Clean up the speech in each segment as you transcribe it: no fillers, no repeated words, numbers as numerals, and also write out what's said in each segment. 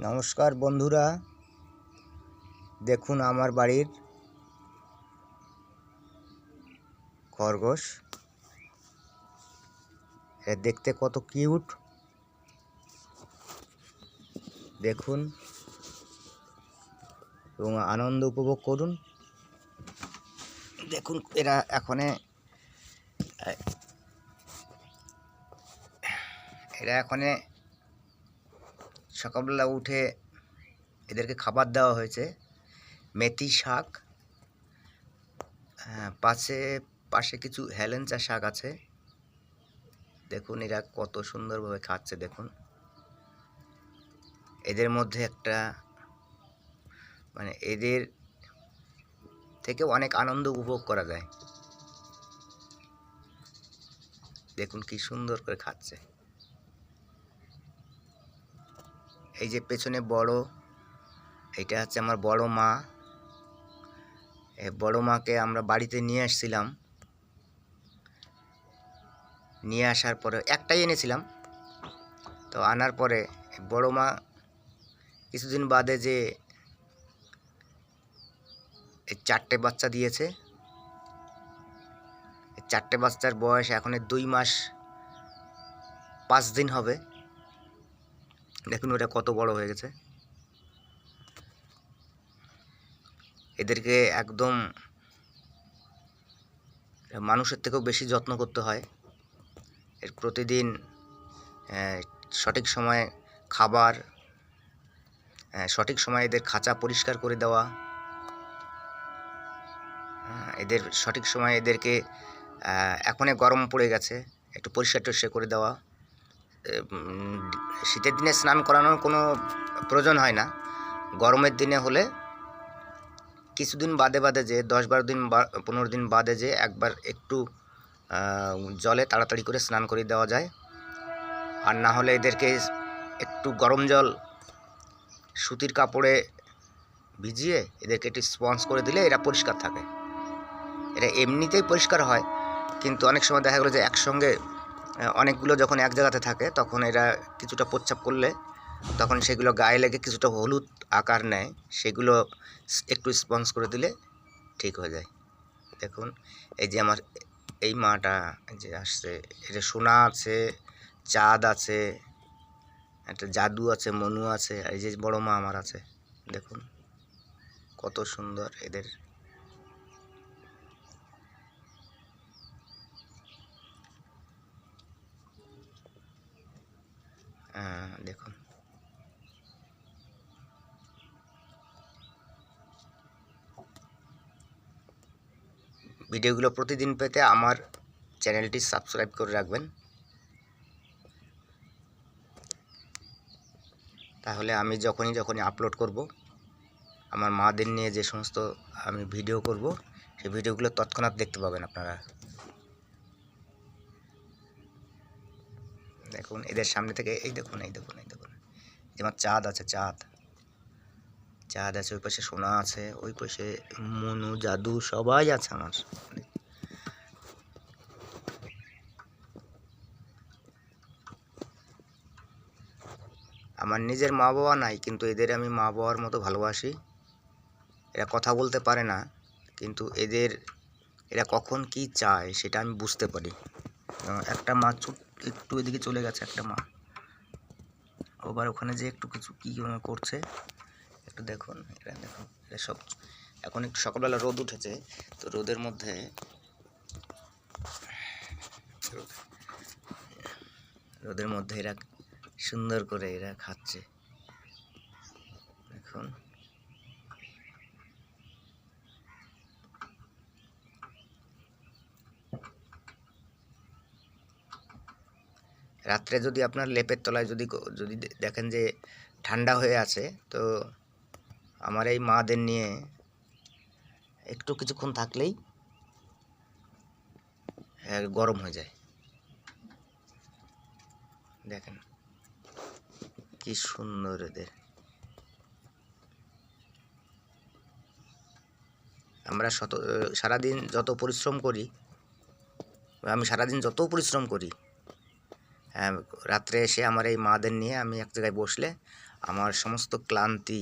নমস্কার বন্ধুরা, দেখুন আমার বাড়ির খরগোশ। এরা দেখতে কত কিউট, দেখুন এবং আনন্দ উপভোগ করুন। দেখুন এরা এখনে সকালবেলা উঠে এদেরকে খাবার দেওয়া হয়েছে মেথি শাক, পাশে কিছু হেলেঞ্চা শাক আছে। দেখুন এরা কত সুন্দরভাবে খাচ্ছে। দেখুন এদের মধ্যে একটা এদের থেকে অনেক আনন্দ উপভোগ করা যায়। দেখুন কি সুন্দর করে খাচ্ছে। এই যে পেছনে এটা হচ্ছে আমার বড় মা। এই বড় মাকে আমরা বাড়িতে নিয়ে আসছিলাম। নিয়ে আসার পরে একটাই এনেছিলাম, তো আনার পরে বড় মা কিছুদিন বাদে যে এই 4টে বাচ্চা দিয়েছে। এই 4টে বাচ্চার বয়স এখন 2 মাস 5 দিন হবে। দেখুন ওটা কত বড় হয়ে গেছে। এদেরকে একদম মানুষের থেকেও বেশি যত্ন করতে হয়। এর প্রতিদিন সঠিক সময়ে খাবার, সঠিক সময়ে এদের খাঁচা পরিষ্কার করে দেওয়া, এদের সঠিক সময়ে এদেরকে এখন গরম পড়ে গেছে, একটু পরিষ্কার টরিষ্কার করে দেওয়া। শীতের দিনে স্নান করানোর কোনো প্রয়োজন হয় না। গরমের দিনে হলে কিছুদিন বাদে যে 10-12 দিন 15 দিন বাদে যে একবার একটু জলে তাড়াতাড়ি করে স্নান করে দেওয়া যায়। আর না হলে এদেরকে একটু গরম জল সুতির কাপড়ে ভিজিয়ে এদেরকে একটু স্পঞ্জ করে দিলে এরা পরিষ্কার থাকে। এরা এমনিতেই পরিষ্কার হয়, কিন্তু অনেক সময় দেখা গেলো যে একসঙ্গে অনেকগুলো যখন এক জায়গাতে থাকে তখন এরা কিছুটা প্রস্রাব করলে তখন সেগুলো গায়ে লেগে কিছুটা হলুদ আকার নেয়, সেগুলো একটু স্পঞ্জ করে দিলে ঠিক হয়ে যায়। দেখুন এই যে আমার এই মাটা যে আসছে, এটা সোনা আছে, চাঁদ আছে, একটা জাদু আছে, মনু আছে, আর এই যে বড় মা আমার আছে। দেখুন কত সুন্দর এদের। দেখুন ভিডিওগুলো প্রতিদিন পেতে আমার চ্যানেলটি সাবস্ক্রাইব করে রাখবেন, তাহলে আমি যখনই আপলোড করব, আমার মাদের নিয়ে যে সমস্ত আমি ভিডিও করব, সেই ভিডিওগুলো তৎক্ষণাৎ দেখতে পাবেন আপনারা। দেখুন এদের সামনে থেকে এই দেখুন যেমন চাঁদ আছে, চাঁদ আছে, ওই পাশে সোনা আছে, ওই পাশে মনু, জাদু সবাই আছে আমার। আমার নিজের মা বাবা নাই, কিন্তু এদের আমি মা বাবার মতো ভালোবাসি। এরা কথা বলতে পারে না, কিন্তু এরা কখন কি চায় সেটা আমি বুঝতে পারি। একটা মা একটু এদিকে চলে গেছে, একটা মা আবার ওখানে যে একটু কিছু কি করছে একটু দেখুন। এরা সব এখন একটু সকালবেলা রোদ উঠেছে, তো রোদের মধ্যে এরা সুন্দর করে এরা খাচ্ছে। দেখুন রাত্রে যদি আপনার লেপের তলায় যদি দেখেন যে ঠান্ডা হয়ে আছে, তো আমার এই মাদের নিয়ে একটু কিছুক্ষণ থাকলেই গরম হয়ে যায়। দেখেন কি সুন্দর এদের। আমরা সারাদিন যত পরিশ্রম করি, রাত্রে এসে আমার এই মাদের নিয়ে আমি এক জায়গায় বসলে আমার সমস্ত ক্লান্তি,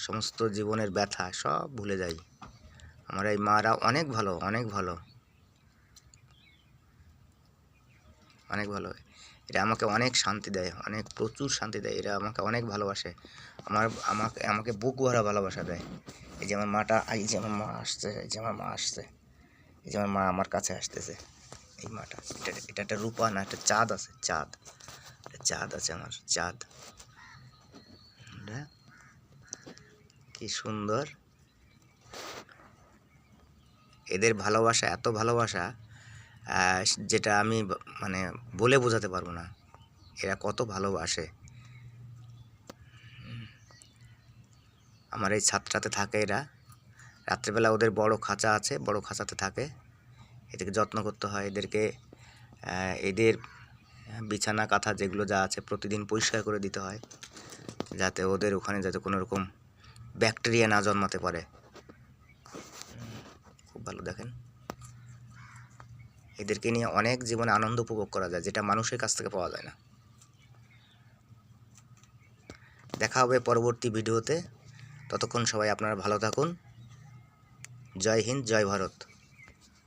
সমস্ত জীবনের ব্যথা সব ভুলে যাই। আমার এই মারা অনেক ভালো, অনেক ভালো, অনেক ভালো। এরা আমাকে অনেক শান্তি দেয়, অনেক প্রচুর শান্তি দেয়। এরা আমাকে অনেক ভালোবাসে। আমাকে আমাকে বুক ভরা ভালোবাসা দেয়। এই যে আমার মাটা, এই যে আমার মা আসছে, এই যে আমার মা আসছে, এই যে আমার মা আমার কাছে আসতেছে। এই মাটা, এটা একটা রূপা না, একটা চাঁদ আছে, চাঁদ, একটা চাঁদ আছে আমার, চাঁদ। কি সুন্দর এদের ভালোবাসা, এত ভালোবাসা যেটা আমি মানে বলে বোঝাতে পারবো না। এরা কত ভালোবাসে। আমার এই ছাদটাতে থাকে এরা। রাত্রেবেলা ওদের বড় খাঁচা আছে, বড় খাঁচাতে থাকে। এদেরকে যত্ন করতে হয়। এদের বিছানা কাঁথা যেগুলো যা আছে প্রতিদিন পরিষ্কার করে দিতে হয়, যাতে ওদের ওখানে যাতে কোনো রকম ব্যাকটেরিয়া না জন্মাতে পারে। খুব ভালো। দেখেন, এদেরকে নিয়ে অনেক জীবনে আনন্দ উপভোগ করা যায়, যেটা মানুষের কাছ থেকে পাওয়া যায় না। দেখা হবে পরবর্তী ভিডিওতে। ততক্ষণ সবাই আপনারা ভালো থাকুন। জয় হিন্দ, জয় ভারত।